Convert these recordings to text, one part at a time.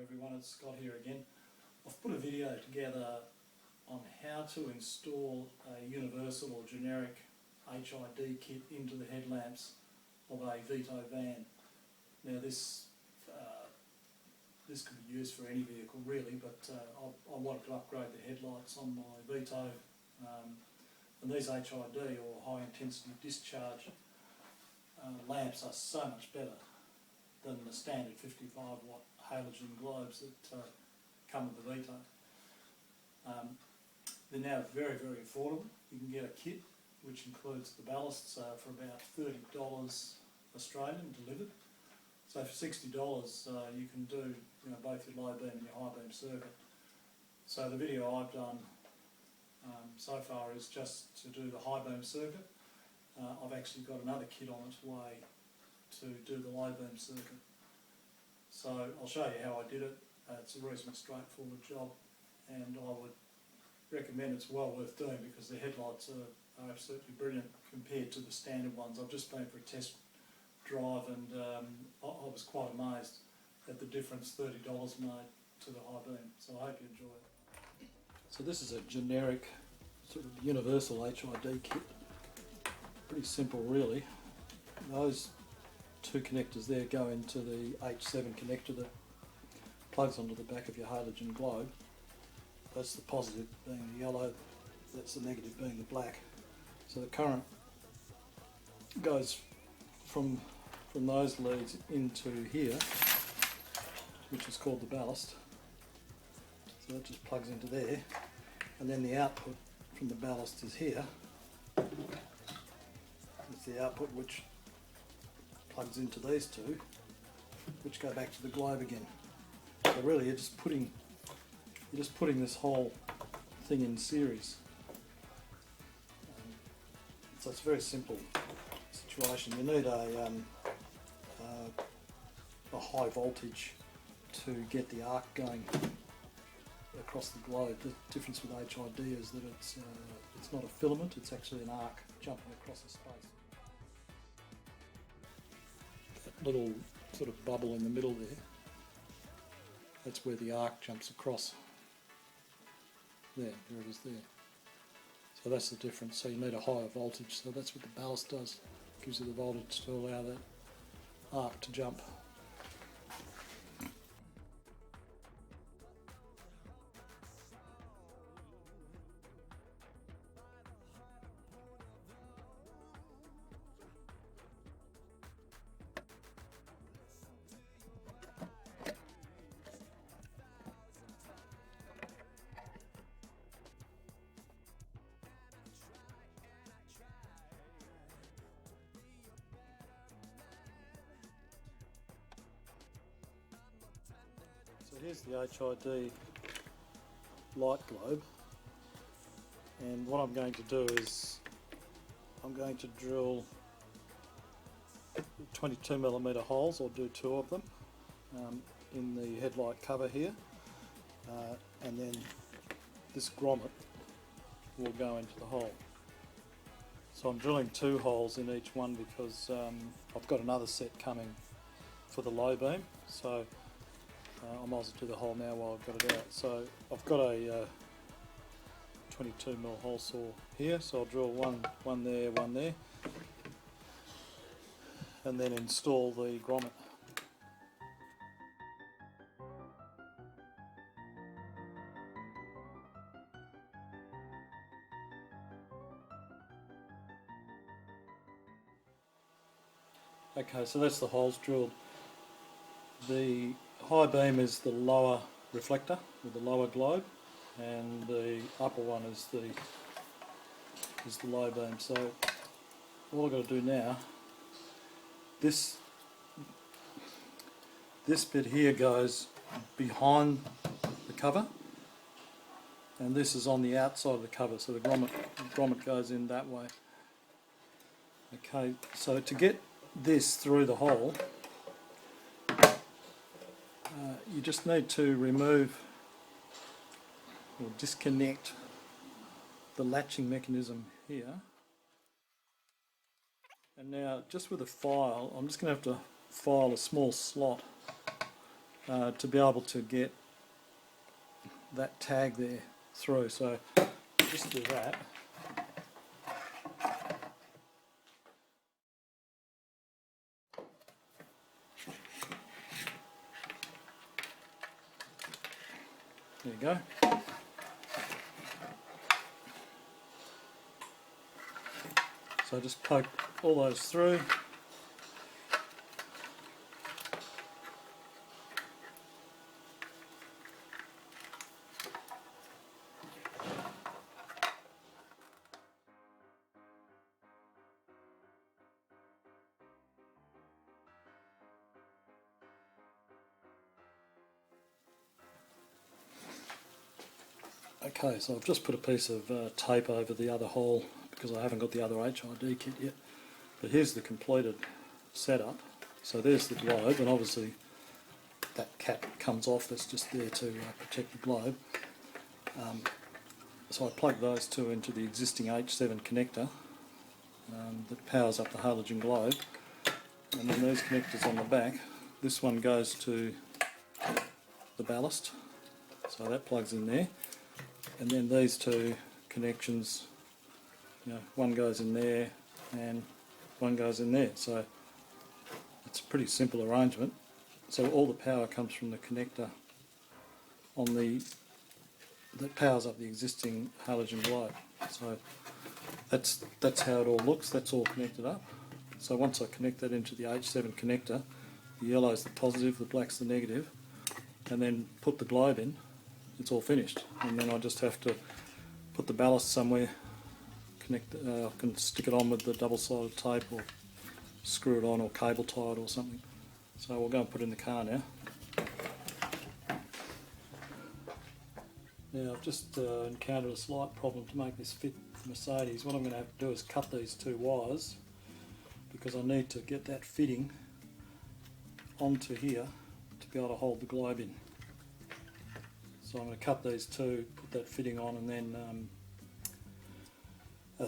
everyone, it's Scott here again. I've put a video together on how to install a universal or generic HID kit into the headlamps of a Vito van. Now this could be used for any vehicle really, but I wanted to upgrade the headlights on my Vito, and these HID or high intensity discharge lamps are so much better than the standard 55 watt halogen globes that come with the Vito. They're now very, very affordable. You can get a kit which includes the ballasts for about $30 Australian delivered. So for $60 you can do both your low beam and your high beam circuit. So the video I've done so far is just to do the high beam circuit. I've actually got another kit on its way to do the low beam circuit. So I'll show you how I did it. It's a reasonably straightforward job, and I would recommend it's well worth doing because the headlights are absolutely brilliant compared to the standard ones. I've just been for a test drive, and I was quite amazed at the difference $30 made to the high beam. So I hope you enjoy it. So this is a generic sort of universal HID kit. Pretty simple really. Those two connectors there go into the H7 connector that plugs onto the back of your halogen globe. That's the positive being the yellow, that's the negative being the black. So the current goes from those leads into here, which is called the ballast. So that just plugs into there, and then the output from the ballast is here. It's the output which plugs into these two, which go back to the globe again. So really you're just putting this whole thing in series. So it's a very simple situation. You need a high voltage to get the arc going across the globe. The difference with HID is that it's not a filament, it's actually an arc jumping across a space. That little sort of bubble in the middle there, that's where the arc jumps across. There it is there. So that's the difference. So you need a higher voltage, so that's what the ballast does. It gives you the voltage to allow that arc to jump. So here's the HID light globe, and what I'm going to do is I'm going to drill 22mm holes. I'll do 2 of them in the headlight cover here, and then this grommet will go into the hole. So I'm drilling 2 holes in each one because I've got another set coming for the low beam, so I might as well do the hole now while I've got it out. So I've got a 22mm hole saw here, so I'll drill one there, and then install the grommet. Okay, so that's the holes drilled. The high beam is the lower reflector with the lower globe, and the upper one is the low beam. So all I've got to do now, this bit here goes behind the cover, and this is on the outside of the cover, so the grommet goes in that way. Okay, so to get this through the hole, you just need to remove or disconnect the latching mechanism here. And now, just with a file, I'm just going to have to file a small slot to be able to get that tag there through. So just do that. There you go. So just poke all those through. Okay, so I've just put a piece of tape over the other hole because I haven't got the other HID kit yet. But here's the completed setup. So there's the globe, and obviously that cap comes off, that's just there to protect the globe. So I plug those two into the existing H7 connector that powers up the halogen globe, and then these connectors on the back, this one goes to the ballast, so that plugs in there, and then these two connections, one goes in there and one goes in there, so it's a pretty simple arrangement. So all the power comes from the connector on that powers up the existing halogen globe. So that's how it all looks. That's all connected up. So once I connect that into the H7 connector, the yellow's the positive, the black's the negative, and then put the globe in, it's all finished. And then I just have to put the ballast somewhere, I can stick it on with the double-sided tape or screw it on or cable tie it or something. So we'll go and put it in the car now. Now I've just encountered a slight problem to make this fit the Mercedes. What I'm going to have to do is cut these two wires because I need to get that fitting onto here to be able to hold the globe in. So I'm going to cut these two, put that fitting on, and then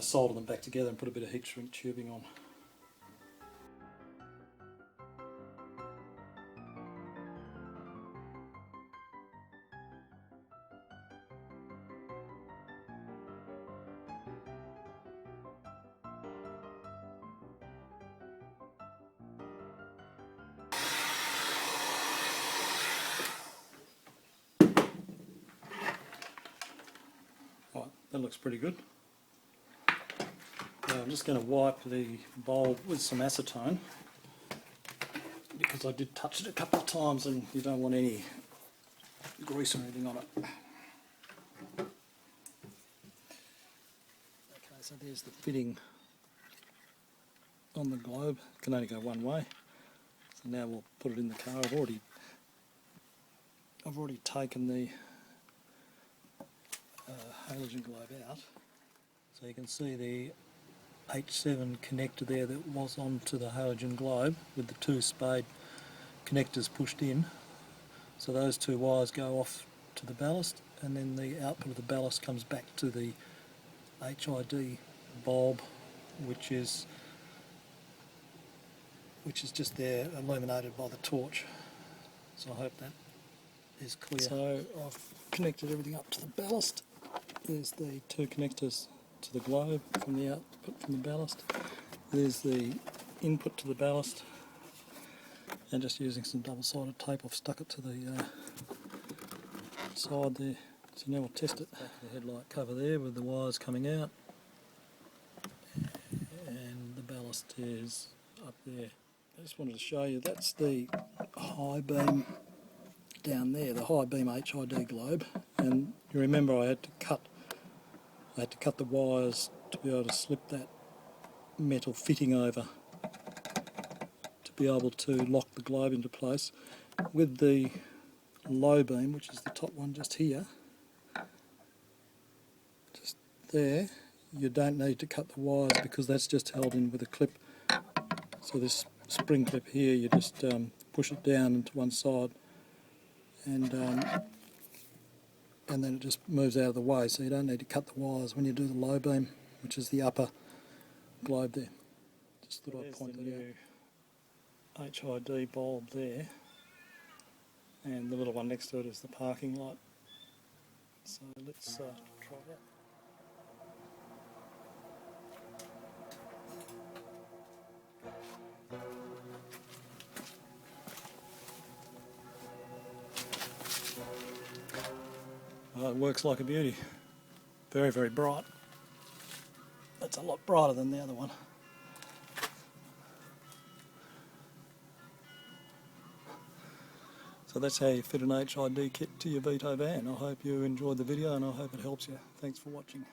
solder them back together and put a bit of heat shrink tubing on. Right, that looks pretty good. Now I'm just going to wipe the bulb with some acetone because I did touch it a couple of times and you don't want any grease or anything on it. Okay, so there's the fitting on the globe. It can only go one way. So now we'll put it in the car. I've already taken the halogen globe out. So you can see the H7 connector there that was onto the halogen globe with the two spade connectors pushed in. So those two wires go off to the ballast, and then the output of the ballast comes back to the HID bulb, which is just there illuminated by the torch. So I hope that is clear. So I've connected everything up to the ballast. There's the two connectors to the globe from the output from the ballast. There's the input to the ballast, and just using some double-sided tape I've stuck it to the side there. So now we'll test it. Back of the headlight cover there with the wires coming out, and the ballast is up there. I just wanted to show you that's the Highbeam down there, the Highbeam HID globe, and you remember I had to cut the wires to be able to slip that metal fitting over to be able to lock the globe into place. With the low beam, which is the top one just here, just there, you don't need to cut the wires because that's just held in with a clip. So this spring clip here, you just push it down into one side, and then it just moves out of the way, so you don't need to cut the wires when you do the low beam, which is the upper globe there. Just thought I'd point that out. HID bulb there, and the little one next to it is the parking light. So let's try that. It works like a beauty. Very, very bright. That's a lot brighter than the other one. So that's how you fit an HID kit to your Vito van. I hope you enjoyed the video and I hope it helps you. Thanks for watching.